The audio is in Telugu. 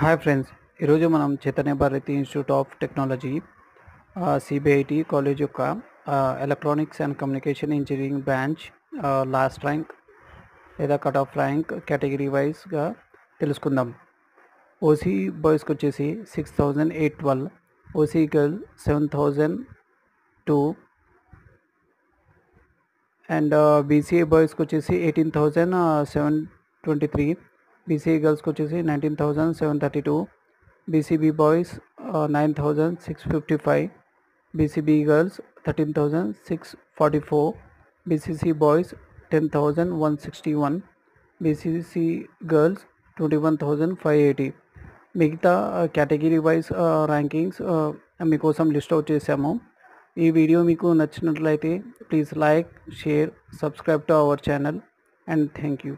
హాయ్ ఫ్రెండ్స్, ఈరోజు మనం Chaitanya Bharathi institute of technology CBIT college యొక్క electronics and communication engineering branch last rank లేదా కట్ ఆఫ్ ర్యాంక్ కేటగిరీ వైజ్గా తెలుసుకుందాం. ఓసీ బాయ్స్కి వచ్చేసి 6,812, ఓసీ గర్ల్ 7,002 అండ్ బీసీఏ బాయ్స్కి వచ్చేసి 18,723, బీసీఏ గర్ల్స్కి వచ్చేసి 19,732, BCB boys 9,655, BCB girls 13,644, BCC boys 10,161, BCC girls 21,580. మిగతా కేటగిరీ వైజ్ ర్యాంకింగ్స్ మీకోసం లిస్ట్ అవుట్ చేశాము. ఈ వీడియో మీకు నచ్చినట్లయితే please like, share, subscribe to our channel and thank you.